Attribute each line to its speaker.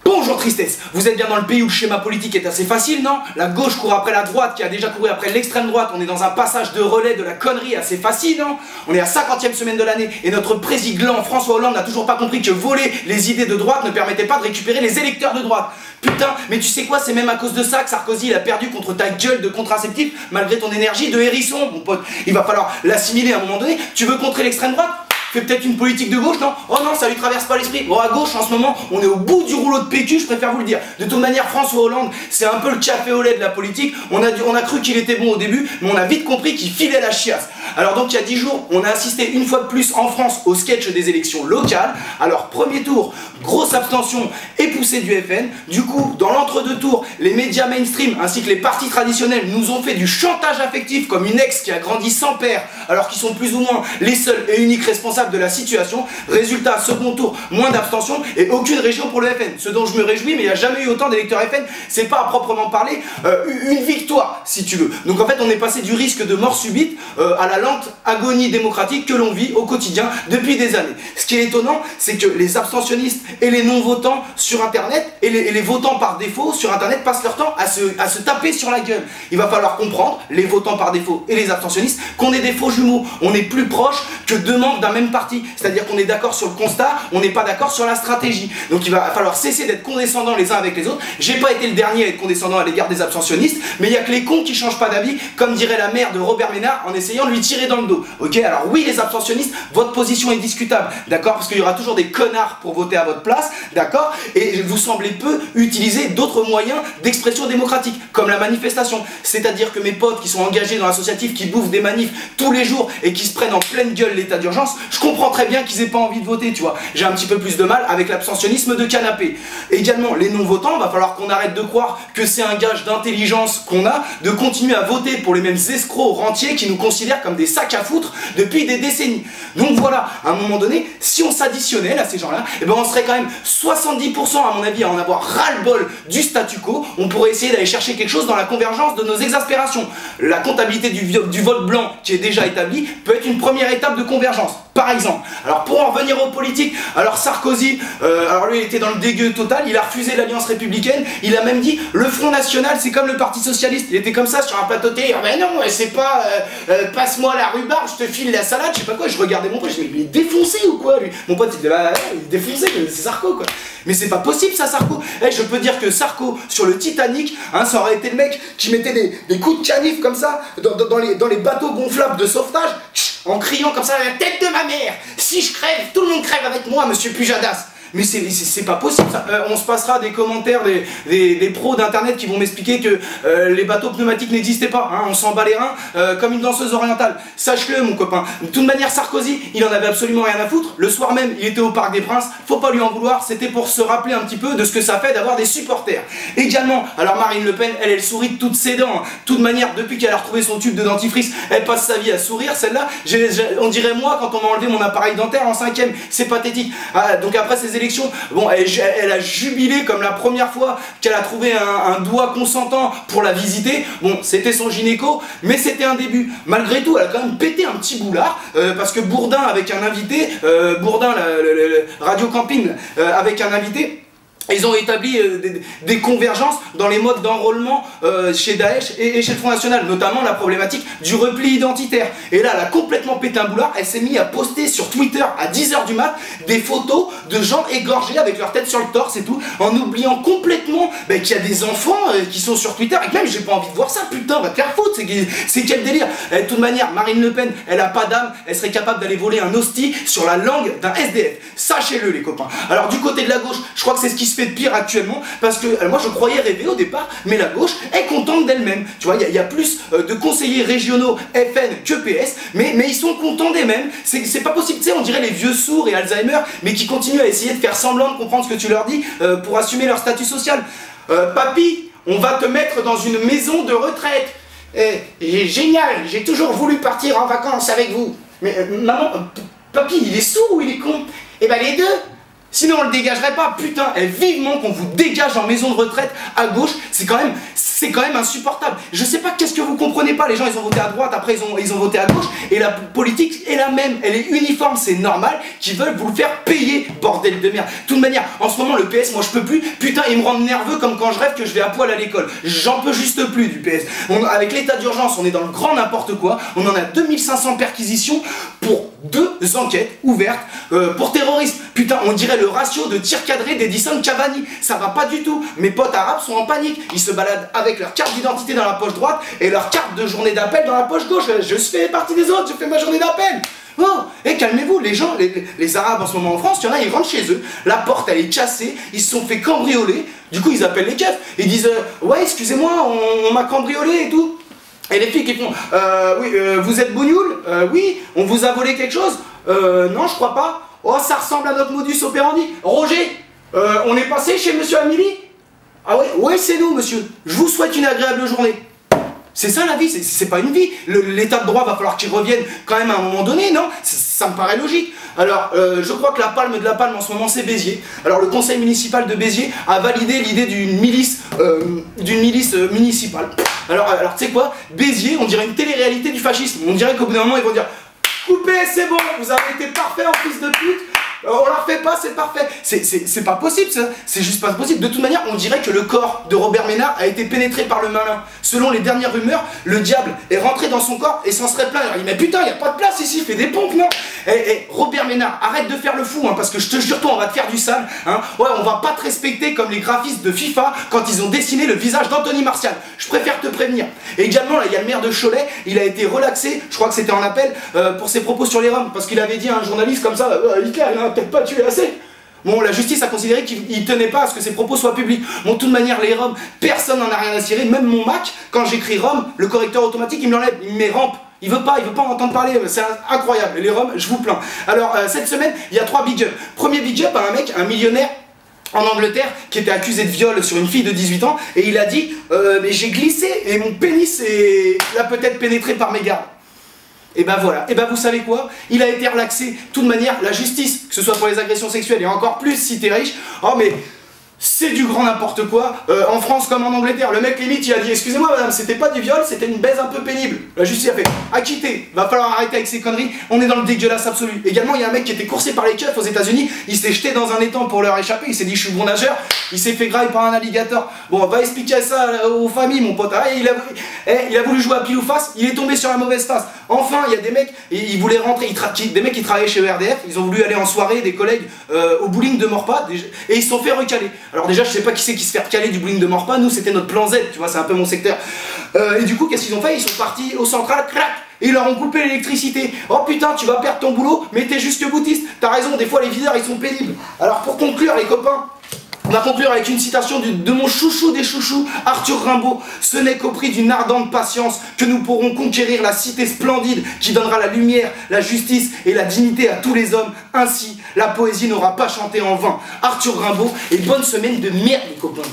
Speaker 1: Bonjour tristesse, vous êtes bien dans le pays où le schéma politique est assez facile, non? La gauche court après la droite qui a déjà couru après l'extrême droite, on est dans un passage de relais de la connerie assez facile, non? On est à 50e semaine de l'année et notre président François Hollande n'a toujours pas compris que voler les idées de droite ne permettait pas de récupérer les électeurs de droite. Putain, mais tu sais quoi, c'est même à cause de ça que Sarkozy il a perdu contre ta gueule de contraceptif malgré ton énergie de hérisson, mon pote. Il va falloir l'assimiler à un moment donné. Tu veux contrer l'extrême droite? Fais peut-être une politique de gauche, non? Oh non, ça lui traverse pas l'esprit. Bon, à gauche, en ce moment, on est au bout du rouleau de PQ, je préfère vous le dire. De toute manière, François Hollande, c'est un peu le café au lait de la politique. On a cru qu'il était bon au début, mais on a vite compris qu'il filait la chiasse. Alors donc, il y a 10 jours, on a assisté une fois de plus en France au sketch des élections locales. Alors, premier tour, grosse abstention et poussée du FN. Du coup, dans l'entre-deux tours, les médias mainstream ainsi que les partis traditionnels nous ont fait du chantage affectif comme une ex qui a grandi sans père, alors qu'ils sont plus ou moins les seuls et uniques responsables de la situation. Résultat, second tour, moins d'abstention et aucune région pour le FN. Ce dont je me réjouis, mais il n'y a jamais eu autant d'électeurs FN. C'est pas à proprement parler une victoire, si tu veux. Donc en fait, on est passé du risque de mort subite à la lente agonie démocratique que l'on vit au quotidien depuis des années. Ce qui est étonnant, c'est que les abstentionnistes et les non-votants sur Internet et les votants par défaut sur Internet passent leur temps à se taper sur la gueule. Il va falloir comprendre, les votants par défaut et les abstentionnistes, qu'on est des faux jumeaux. On est plus proche que deux membres d'un même parti, c'est-à-dire qu'on est d'accord sur le constat, on n'est pas d'accord sur la stratégie. Donc il va falloir cesser d'être condescendants les uns avec les autres. J'ai pas été le dernier à être condescendant à l'égard des abstentionnistes, mais il y a que les cons qui changent pas d'avis, comme dirait la mère de Robert Ménard en essayant de lui tirer dans le dos. Ok, alors oui les abstentionnistes, votre position est discutable, d'accord, parce qu'il y aura toujours des connards pour voter à votre place, d'accord, et vous semblez peu utiliser d'autres moyens d'expression démocratique, comme la manifestation. C'est-à-dire que mes potes qui sont engagés dans l'associatif, qui bouffent des manifs tous les jours et qui se prennent en pleine gueule l'état d'urgence, je comprends très bien qu'ils aient pas envie de voter, tu vois. J'ai un petit peu plus de mal avec l'abstentionnisme de canapé. Également, les non-votants, va falloir qu'on arrête de croire que c'est un gage d'intelligence qu'on a de continuer à voter pour les mêmes escrocs rentiers qui nous considèrent comme des sacs à foutre depuis des décennies. Donc voilà, à un moment donné, si on s'additionnait à ces gens-là, eh ben on serait quand même 70% à mon avis à en avoir ras-le-bol du statu quo. On pourrait essayer d'aller chercher quelque chose dans la convergence de nos exaspérations. La comptabilité du vote blanc qui est déjà établie peut être une première étape de convergence. Par exemple, alors pour en revenir aux politiques, alors Sarkozy, alors lui il était dans le dégueu total, il a refusé l'Alliance Républicaine, il a même dit le Front National c'est comme le Parti Socialiste, il était comme ça sur un plateau télé, ben non c'est pas passe-moi la rhubarbe, je te file la salade, je sais pas quoi, je regardais mon pote, je me dis mais il est défoncé ou quoi lui? Mon pote il disait bah il est défoncé, c'est Sarko quoi. Mais c'est pas possible ça Sarko. Je peux dire que Sarko sur le Titanic, hein, ça aurait été le mec qui mettait des coups de canif comme ça dans les bateaux gonflables de sauvetage, en criant comme ça à la tête de ma mère. Si je crève, tout le monde crève avec moi, monsieur Pujadas. Mais c'est pas possible ça. On se passera des commentaires des pros d'internet qui vont m'expliquer que les bateaux pneumatiques n'existaient pas, hein, on s'en bat les reins comme une danseuse orientale. Sache-le mon copain. De toute manière Sarkozy, il en avait absolument rien à foutre. Le soir même, il était au Parc des Princes, faut pas lui en vouloir, c'était pour se rappeler un petit peu de ce que ça fait d'avoir des supporters. Également, alors Marine Le Pen, elle sourit de toutes ses dents. De toute manière, depuis qu'elle a retrouvé son tube de dentifrice, elle passe sa vie à sourire, celle-là. On dirait moi quand on m'a enlevé mon appareil dentaire en 5e, c'est pathétique. Ah, donc après ces élections, bon, elle a jubilé comme la première fois qu'elle a trouvé un doigt consentant pour la visiter. Bon, c'était son gynéco, mais c'était un début. Malgré tout, elle a quand même pété un petit boulard, parce que Bourdin avec un invité, Bourdin, le Radio Camping, avec un invité, ils ont établi des convergences dans les modes d'enrôlement chez Daesh et chez le Front National, notamment la problématique du repli identitaire. Et là, elle a complètement pété un boulard, elle s'est mise à poster sur Twitter à 10 h du mat des photos de gens égorgés avec leur tête sur le torse et tout, en oubliant complètement qu'il y a des enfants qui sont sur Twitter, et que même j'ai pas envie de voir ça, putain, va te faire foutre, c'est quel délire. De toute manière, Marine Le Pen, elle a pas d'âme, elle serait capable d'aller voler un hostie sur la langue d'un SDF. Sachez-le les copains. Alors du côté de la gauche, je crois que c'est ce qui se fait de pire actuellement, parce que moi je croyais rêver au départ, mais la gauche est contente d'elle-même. Tu vois, il y a plus de conseillers régionaux FN que PS, mais ils sont contents d'eux-mêmes. C'est pas possible, tu sais, on dirait les vieux sourds et Alzheimer, mais qui continuent à essayer de faire semblant de comprendre ce que tu leur dis pour assumer leur statut social. Papy, on va te mettre dans une maison de retraite. Génial, j'ai toujours voulu partir en vacances avec vous. Mais maman, papy, il est sourd ou il est con? Eh ben les deux. Sinon on le dégagerait pas, putain, et vivement qu'on vous dégage en maison de retraite à gauche, c'est quand même insupportable. Je sais pas qu'est-ce que vous comprenez pas, les gens ils ont voté à droite, après ils ont voté à gauche, et la politique est la même, elle est uniforme, c'est normal qu'ils veulent vous le faire payer, bordel de merde. De toute manière, en ce moment le PS, moi je peux plus, putain ils me rendent nerveux comme quand je rêve que je vais à poil à l'école. J'en peux juste plus du PS. Avec l'état d'urgence, on est dans le grand n'importe quoi, on en a 2500 perquisitions pour 2 enquêtes ouvertes pour terrorisme. Putain, on dirait le ratio de tir cadré d'Edison Cavani. Ça va pas du tout. Mes potes arabes sont en panique. Ils se baladent avec leur carte d'identité dans la poche droite et leur carte de journée d'appel dans la poche gauche. Je fais partie des autres, je fais ma journée d'appel. Oh, et calmez-vous, les gens, les arabes en ce moment en France, il y en a, ils rentrent chez eux, la porte elle est cassée, ils se sont fait cambrioler, du coup ils appellent les keufs, ils disent ouais excusez-moi, on m'a cambriolé et tout. Et les filles qui font oui, vous êtes bougnoul? Oui, on vous a volé quelque chose? Non, je crois pas. Oh, ça ressemble à notre modus operandi. Roger, on est passé chez monsieur Amili? Ah ouais? Ouais, c'est nous, monsieur. Je vous souhaite une agréable journée. C'est ça la vie, c'est pas une vie. L'état de droit va falloir qu'il revienne quand même à un moment donné, non? Ça me paraît logique. Alors, je crois que la palme de la palme en ce moment c'est Béziers. Alors le conseil municipal de Béziers a validé l'idée d'une milice municipale. Alors tu sais quoi? Béziers, on dirait une télé-réalité du fascisme. On dirait qu'au bout d'un moment ils vont dire coupez, c'est bon, vous avez été parfait en fils de pute. On la refait pas, c'est parfait. C'est pas possible ça, c'est juste pas possible. De toute manière, on dirait que le corps de Robert Ménard a été pénétré par le malin. Selon les dernières rumeurs, le diable est rentré dans son corps et s'en serait plaint. Il dit mais putain, y a pas de place ici, fais des pompes, non? Robert Ménard, arrête de faire le fou, hein, parce que je te jure, toi, on va te faire du sale. Hein. Ouais, on va pas te respecter comme les graphistes de FIFA quand ils ont dessiné le visage d'Anthony Martial. Je préfère te prévenir. Et également, là, il y a le maire de Cholet, il a été relaxé, je crois que c'était en appel, pour ses propos sur les Roms, parce qu'il avait dit à un journaliste comme ça, Hitler, il en a peut-être pas tué assez. Bon, la justice a considéré qu'il tenait pas à ce que ses propos soient publics. Bon, de toute manière, les Roms, personne n'en a rien à cirer. Même mon Mac, quand j'écris Rom, le correcteur automatique, il me l'enlève, il me met rampe. Il veut pas en entendre parler, c'est incroyable. Les Roms, je vous plains. Alors, cette semaine, il y a 3 big ups. Premier big up à un mec, un millionnaire en Angleterre, qui était accusé de viol sur une fille de 18 ans, et il a dit, mais j'ai glissé, et mon pénis l'a peut-être pénétré par mes gardes. Et ben voilà, et ben vous savez quoi? Il a été relaxé. De toute manière, la justice, que ce soit pour les agressions sexuelles et encore plus si t'es riche, oh mais c'est du grand n'importe quoi, en France comme en Angleterre. Le mec limite il a dit excusez-moi madame, c'était pas du viol, c'était une baise un peu pénible. La justice a fait acquitté, va falloir arrêter avec ces conneries, on est dans le dégueulasse absolu. Également il y a un mec qui était coursé par les keufs aux États-Unis, il s'est jeté dans un étang pour leur échapper, il s'est dit je suis bon nageur, il s'est fait grailler par un alligator. Bon, va expliquer ça aux familles mon pote. Ah, il a voulu jouer à pile ou face, il est tombé sur la mauvaise face. Enfin il y a des mecs, ils voulaient rentrer, des mecs qui travaillaient chez ERDF, ils ont voulu aller en soirée, des collègues au bowling de Morpa, et ils se sont fait recaler. Alors déjà je sais pas qui c'est qui se fait recaler du bowling de Morpa, nous c'était notre plan Z, tu vois, c'est un peu mon secteur. Et du coup qu'est-ce qu'ils ont fait? Ils sont partis au central, crac, et ils leur ont coupé l'électricité. Oh putain, tu vas perdre ton boulot, mais t'es juste boutiste. T'as raison, des fois les videurs ils sont pénibles. Alors pour conclure les copains, on va conclure avec une citation de mon chouchou des chouchous, Arthur Rimbaud. Ce n'est qu'au prix d'une ardente patience que nous pourrons conquérir la cité splendide qui donnera la lumière, la justice et la dignité à tous les hommes. Ainsi, la poésie n'aura pas chanté en vain. Arthur Rimbaud, et bonne semaine de merde les copains.